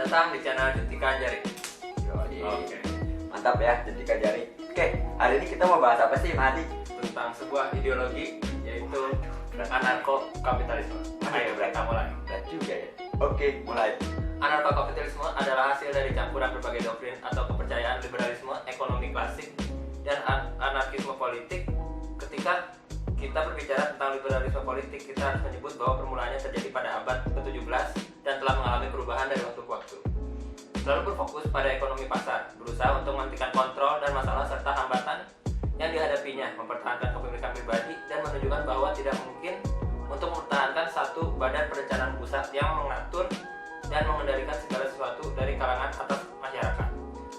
datang di channel Jetika Jari. Oke. Mantap ya, Jetika Jari. Oke, hari ini kita mau bahas apa sih, Madi? Tentang sebuah ideologi yaitu anarko-kapitalisme. Ayo kita mulai. Berat juga ya. Oke, mulai. Anarko-kapitalisme adalah hasil dari campuran berbagai doktrin atau kepercayaan liberalisme, ekonomi klasik, dan anarkisme politik. Ketika kita berbicara tentang liberalisme politik, kita harus menyebut bahwa permulaannya terjadi pada abad ke-17 dan telah mengalami perubahan dari waktu ke waktu. Selalu berfokus pada ekonomi pasar, berusaha untuk menghentikan kontrol dan masalah serta hambatan yang dihadapinya, mempertahankan kepemilikan pribadi, dan menunjukkan bahwa tidak mungkin untuk mempertahankan satu badan perencanaan pusat yang mengatur dan mengendalikan segala sesuatu dari kalangan atas masyarakat.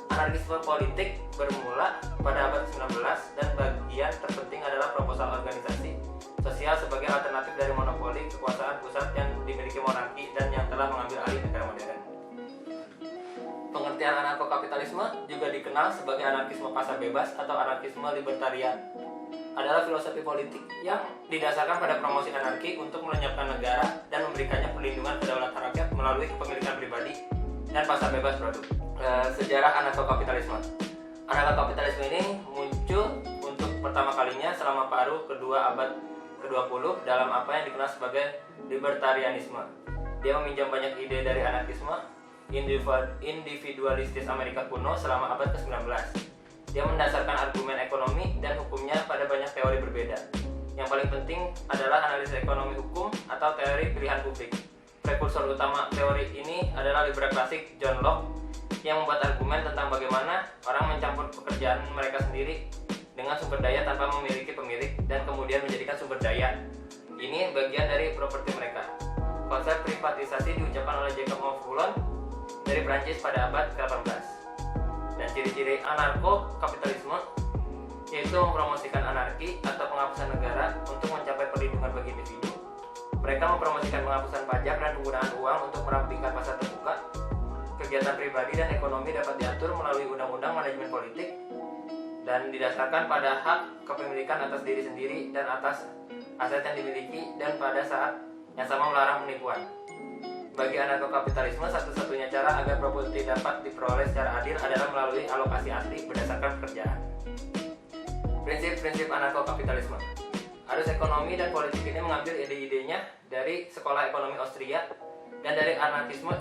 Anarkisme politik bermula pada abad ke-19 dan bagian terpenting adalah proposal organisasi sosial sebagai alternatif dari monopoli kekuasaan pusat yang dimiliki monarki dan yang telah mengambil alih negara modern. Pengertian anarko-kapitalisme juga dikenal sebagai anarkisme pasar bebas atau anarkisme libertarian. Adalah filosofi politik yang didasarkan pada promosi anarki untuk melenyapkan negara dan memberikannya perlindungan kedaulatan rakyat melalui kepemilikan pribadi dan pasar bebas produk. Sejarah anarko-kapitalisme. Anarko-kapitalisme ini muncul untuk pertama kalinya selama paruh kedua abad ke-20 dalam apa yang dikenal sebagai libertarianisme. Dia meminjam banyak ide dari anarkisme individualistis Amerika kuno selama abad ke-19. Dia mendasarkan argumen ekonomi dan hukumnya pada banyak teori berbeda. Yang paling penting adalah analisis ekonomi hukum atau teori pilihan publik. Prekursor utama teori ini adalah liberal klasik John Locke yang membuat argumen tentang bagaimana orang mencampur pekerjaan mereka sendiri dengan sumber daya tanpa memiliki pemilik dan kemudian menjadikan sumber daya ini bagian dari properti mereka. Konsep privatisasi diucapkan oleh Jacob Maupassant dari Prancis pada abad ke-18. Dan ciri-ciri anarko-kapitalisme yaitu mempromosikan anarki atau penghapusan negara untuk mencapai perlindungan bagi individu. Mereka mempromosikan penghapusan pajak dan penggunaan uang untuk merampingkan pasar terbuka. Kegiatan pribadi dan ekonomi dapat diatur melalui undang-undang manajemen politik dan didasarkan pada hak kepemilikan atas diri sendiri dan atas aset yang dimiliki, dan pada saat yang sama melarang penipuan. Bagi anarko-kapitalisme, satu-satunya cara agar properti dapat diperoleh secara adil adalah melalui alokasi asli berdasarkan pekerjaan. Prinsip-prinsip anarko-kapitalisme. Arus ekonomi dan politik ini mengambil ide-idenya dari sekolah ekonomi Austria dan dari anarkisme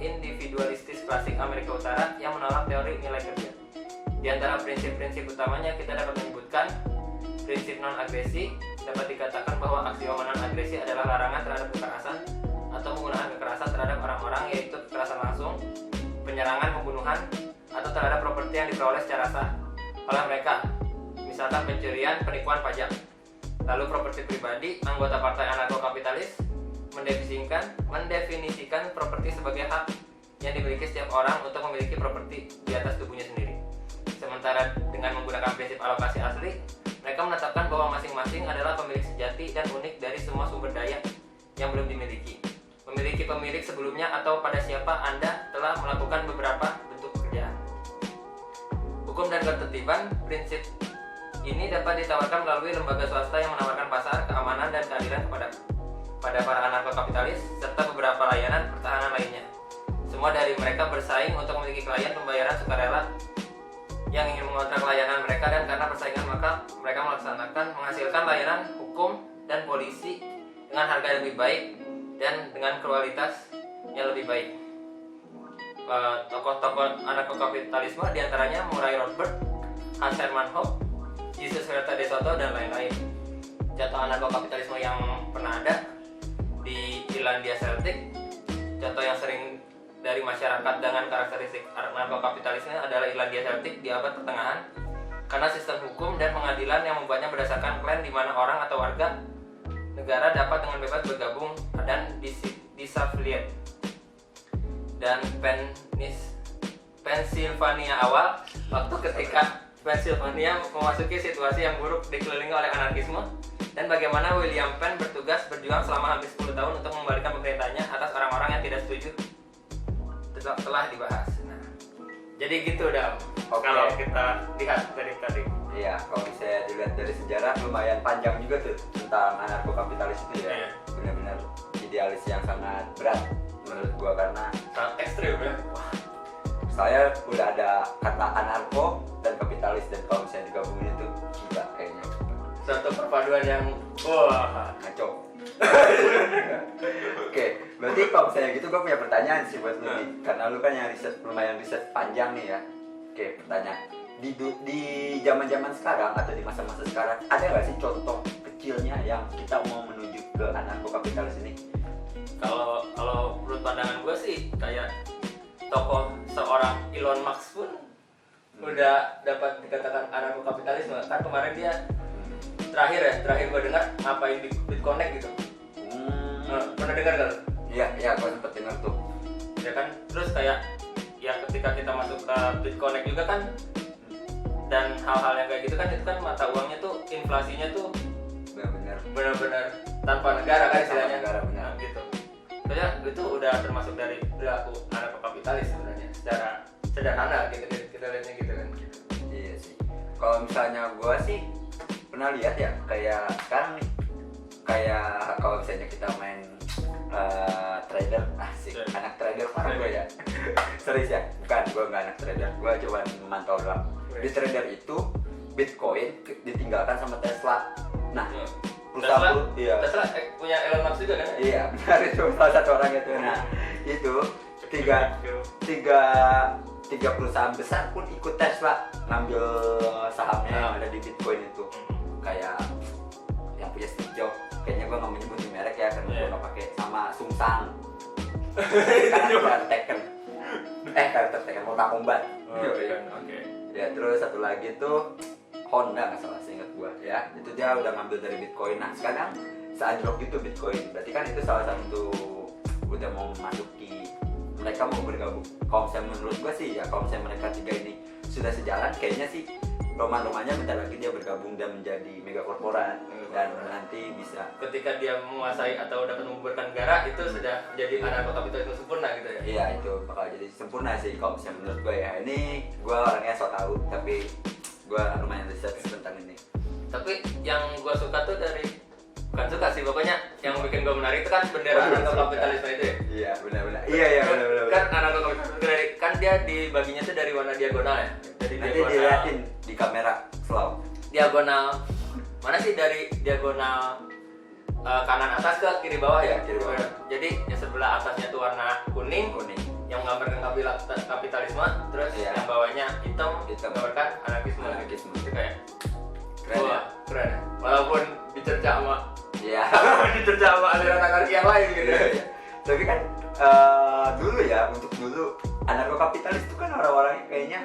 individualistis klasik Amerika Utara yang menolak teori nilai kerja. Di antara prinsip-prinsip utamanya kita dapat menyebutkan prinsip non-agresi. Dapat dikatakan bahwa aksioma non-agresi adalah larangan terhadap kekerasan atau penggunaan kekerasan terhadap orang-orang, yaitu kekerasan langsung, penyerangan, pembunuhan, atau terhadap properti yang diperoleh secara sah oleh mereka, misalkan pencurian, penipuan pajak. Lalu properti pribadi. Anggota partai anarko-kapitalis mendefinisikan properti sebagai hak yang dimiliki setiap orang untuk memiliki properti di atas tubuhnya sendiri. Sementara dengan menggunakan prinsip alokasi asli, mereka menetapkan bahwa masing-masing adalah pemilik sejati dan unik dari semua sumber daya yang belum dimiliki. Memiliki pemilik sebelumnya atau pada siapa Anda telah melakukan beberapa bentuk pekerjaan. Hukum dan ketertiban. Prinsip ini dapat ditawarkan melalui lembaga swasta yang menawarkan pasar, keamanan, dan keadilan pada para anarko-kapitalis serta beberapa layanan pertahanan lainnya. Semua dari mereka bersaing untuk memiliki klien pembayaran sukarela yang ingin mengontrak layanan mereka, dan karena persaingan maka mereka menghasilkan layanan hukum dan polisi dengan harga yang lebih baik dan dengan kualitas yang lebih baik. Tokoh-tokoh anarko-kapitalisme diantaranya Murray Rothbard, Hans Hermann Hoppe, Jesus Huerta de Soto, dan lain-lain. Contoh anarko-kapitalisme yang pernah ada di Irlandia Celtic. Contoh yang sering dari masyarakat dengan karakteristik anarko-kapitalisme adalah Irlandia Celtic di abad pertengahan, karena sistem hukum dan pengadilan yang membuatnya berdasarkan klan, di mana orang atau warga negara dapat dengan bebas bergabung dan disaffiliate. Dan Pennsylvania awal, waktu ketika Pennsylvania memasuki situasi yang buruk dikelilingi oleh anarkisme, dan bagaimana William Penn bertugas berjuang selama hampir 10 tahun untuk membalikan pemerintahnya atas orang-orang yang tidak setuju telah dibahas. Nah, jadi gitu Dam. Kalau kita lihat dari tadi. Iya, kalau misalnya dilihat dari sejarah lumayan panjang juga tuh tentang anarko-kapitalis itu ya. Benar-benar idealis yang sangat berat. menurut gua, karena sangat ekstrim ya. saya udah ada kata anarko dan kapitalis, dan kalau misalnya digabungin itu gila kayaknya. Satu perpaduan yang wah Ngaco. Oke, berarti kalau misalnya gitu gue punya pertanyaan sih buat lu nih, karena lu kan yang lumayan riset panjang nih ya. Oke, pertanyaan. Di zaman-zaman sekarang atau di masa-masa sekarang ada nggak sih contoh kecilnya yang kita mau menuju ke anarko kapitalis ini? kalau menurut pandangan gue sih kayak tokoh seorang Elon Musk pun udah dapat dikatakan anarko kapitalisme kan. Kemarin dia terakhir gue dengar ngapain di BitConnect gitu. Pernah dengar kan? Iya, gue sempet dengar tuh. Ya kan, terus kayak ya ketika kita masuk ke BitConnect juga kan, dan hal-hal yang kayak gitu kan, itu kan mata uangnya tuh inflasinya tuh benar-benar tanpa negara kan istilahnya. Negara, benar. Nah, gitu. Soalnya itu udah termasuk dari perilaku anarko kapitalis sebenarnya secara sederhana gitu, kita lihatnya gitu kan. Iya sih. Kalau misalnya gue sih pernah lihat ya, kayak sekarang nih, kayak kalau misalnya kita main trader, asik, anak trader parah gue ya. Serius ya? Bukan, gue nggak anak trader, gue cuma memantau doang. Di trader itu Bitcoin ditinggalkan sama Tesla. Nah, Tesla punya Elon Musk juga kan? Iya, benar, itu salah satu orang itu. Nah, itu tiga perusahaan besar pun ikut Tesla ngambil sahamnya yang ada di Bitcoin itu. Kayak yang punya Steve Jobs, kayaknya gue nggak menyebutin merek ya karena gue nggak pakai, sama Sungsang karakter Tekken Mortal Kombat. Oke. Ya, terus satu lagi tuh Honda nggak salah seingat gue ya, itu dia udah ngambil dari Bitcoin. Nah sekarang seanjlok gitu Bitcoin, berarti kan itu salah satu udah mau memasuki, mereka mau bergabung. Kalau misalnya menurut gue sih ya, kalau misalnya mereka tiga ini sudah sejalan, kayaknya sih Roman-Romanya bentar lagi dia bergabung dan menjadi mega korporat, dan nanti bisa ketika dia menguasai atau dapat membubarkan negara, itu sudah jadi anarko kapitalisme sempurna gitu ya. Iya, itu bakal jadi sempurna sih kalau misalnya menurut gue ya. Ini gue orangnya so tau, tapi gue lumayan riset tentang ini. Tapi yang gue suka tuh dari, bukan suka sih, pokoknya yang bikin gue menarik itu kan bendera anarko kapitalisme itu ya. Iya, benar. Iya, benar. Kan anarko kapitalisme kan dia dibaginya tuh dari warna diagonal ya. Dari Nanti dilihatin di kamera slow. Diagonal mana sih, dari diagonal kanan atas ke kiri bawah ya. Kiri bawah. Jadi yang sebelah atasnya tuh warna kuning yang menggambarkan kapitalisme, terus yang bawahnya hitam menggambarkan anarkisme. Itu kayak keren ya? Keren. Walaupun dicerca sama Iya. aliran anarki yang lain gitu. Iya. Tapi kan dulu ya, untuk dulu anarko kapitalis itu kan orang-orangnya kayaknya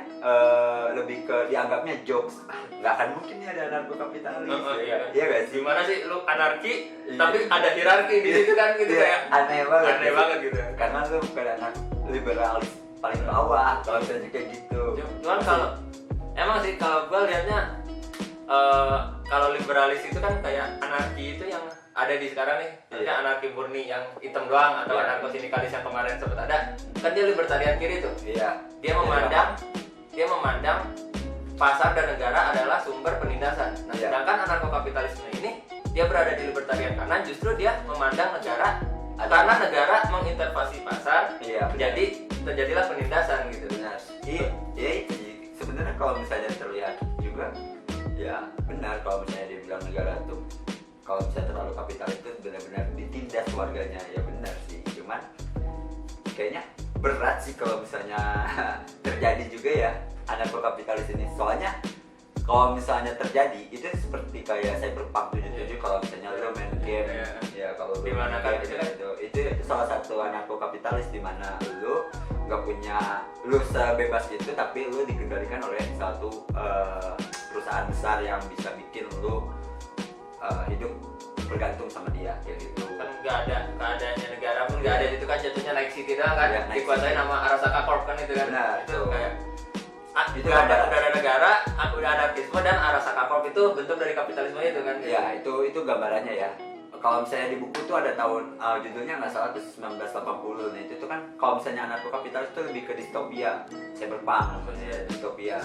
lebih ke dianggapnya jokes. Nggak akan mungkin nih ada anarko kapitalis. Iya gak sih? Gimana sih lu anarki tapi ada hierarki di situ kan gitu, kayak aneh banget gitu. Karena lu bukan anak liberalis paling bawah kalau misalnya kayak gitu. Cuman kalau emang sih kalau gue liatnya kalau liberalis itu kan kayak anarki itu yang ada di sekarang nih, maksudnya anarki murni yang hitam doang, atau anarko sindikalis yang kemarin sempat ada, kan dia libertarian kiri tuh. Iya. Dia memandang pasar dan negara adalah sumber penindasan. Nah, sedangkan anarko kapitalisme ini dia berada di libertarian kanan, justru dia memandang negara karena negara mengintervensi pasar, jadi terjadilah penindasan gitu. Benar. Iya, sebenarnya kalau misalnya terlihat juga ya benar, kalau misalnya dibilang negara tuh kalau misalnya terlalu kapitalis itu benar-benar ditindas warganya, ya benar sih. Cuman kayaknya berat sih kalau misalnya terjadi juga ya anarko kapitalis ini. Soalnya kalau misalnya terjadi itu seperti kayak Cyberpunk 77, kalau misalnya lo main game ya, kalau lo dimana kan itu salah satu anarko kapitalis, di mana lo nggak punya, lo sebebas itu tapi lo dikendalikan oleh satu perusahaan besar yang bisa bikin lo hidup bergantung sama dia kayak gitu. Kan nggak ada keadaannya negara pun nggak ada, itu kan jatuhnya Night City doang kan, dikuasain sama Arasaka Corp kan itu kan. Nah, itu kayak itu udah ada negara, udah ada anarkisme, dan Arasaka Corp itu bentuk dari kapitalisme itu kan. Iya, itu gambarannya ya. Kalau misalnya di buku tuh ada tahun judulnya nggak salah tuh 1980. Nah itu tuh kan kalau misalnya anarko kapitalis itu lebih ke distopia, cyberpunk, distopia.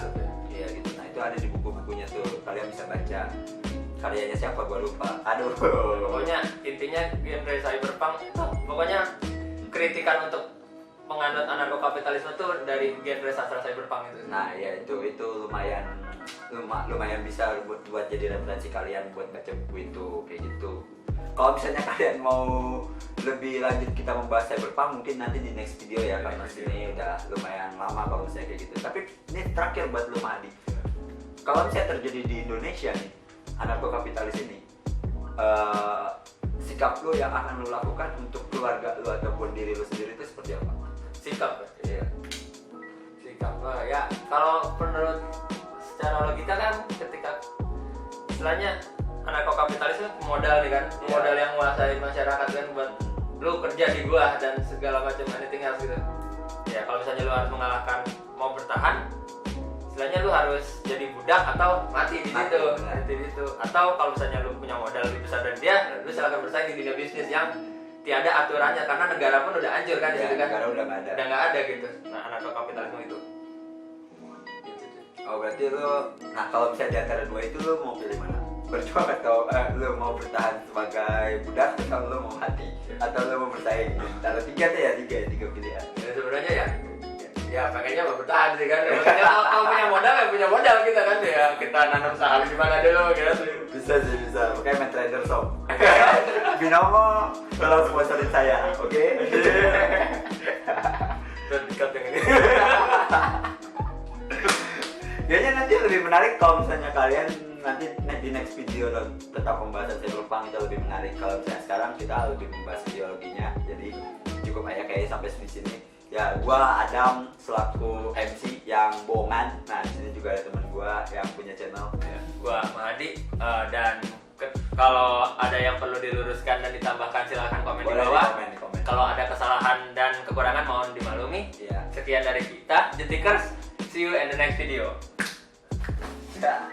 Iya gitu. Nah itu ada di buku-bukunya tuh, kalian bisa baca. Karyanya siapa gua lupa. Aduh. Pokoknya intinya game dari cyberpunk itu pokoknya kritikan untuk penganut anarko-kapitalisme tuh dari genre sastra cyberpunk itu. Nah ya itu lumayan bisa buat jadi referensi kalian buat baca buku itu kayak gitu. Kalau misalnya kalian mau lebih lanjut kita membahas cyberpunk mungkin nanti di next video ya, karena sini udah lumayan lama kalau misalnya kayak gitu. Tapi ini terakhir buat lu Madi. Kalau misalnya terjadi di Indonesia nih anarko-kapitalis ini, sikap lu yang akan lu lakukan untuk keluarga lu ataupun diri lu sendiri itu seperti apa? Sikap. Iya. Sikap. Ya kalau menurut secara logika kan ketika istilahnya anarko-kapitalis itu modal nih kan, modal yang menguasai masyarakat kan buat lu kerja di gua dan segala macam anything else gitu. Ya kalau misalnya lu harus mengalahkan mau bertahan, istilahnya lu harus jadi budak atau mati di situ, mati di situ. Atau kalau misalnya lu punya modal lebih besar dari dia, lu silakan bersaing di dunia bisnis yang tiada aturannya karena negara pun udah hancur kan di situ kan. Negara udah nggak ada gitu. Nah anarko-kapitalisme itu. Oh berarti lu, nah kalau misalnya di antara dua itu lu mau pilih mana? Berjuang atau lu mau bertahan sebagai budak atau lu mau mati? Atau lu mau bersaing? Antara tiga pilihan. Ya sebenarnya ya pengennya bertahan sih kan. Maksudnya kalau punya modal ya punya modal kita kan ya. Kita nanam saham di mana dulu gitu. Bisa. Makanya main trader shop. Binomo tolong sponsorin saya, oke? Dan dikat yang ini. Kayaknya nanti lebih menarik kalau misalnya kalian nanti di next video tentang pembahasan cyberpunk itu lebih menarik. Kalau misalnya sekarang kita lebih membahas ideologinya, jadi cukup aja kayak sampai di sini. Ya, gua Adam selaku MC yang bohongan. Nah, di sini juga ada teman gua yang punya channel. Ya, gua Mahadi dan kalau ada yang perlu diluruskan dan ditambahkan silahkan komen di bawah. Di komen. Kalau ada kesalahan dan kekurangan mohon dimaklumi. Iya. Sekian dari kita, The Tickers. See you in the next video. Ya.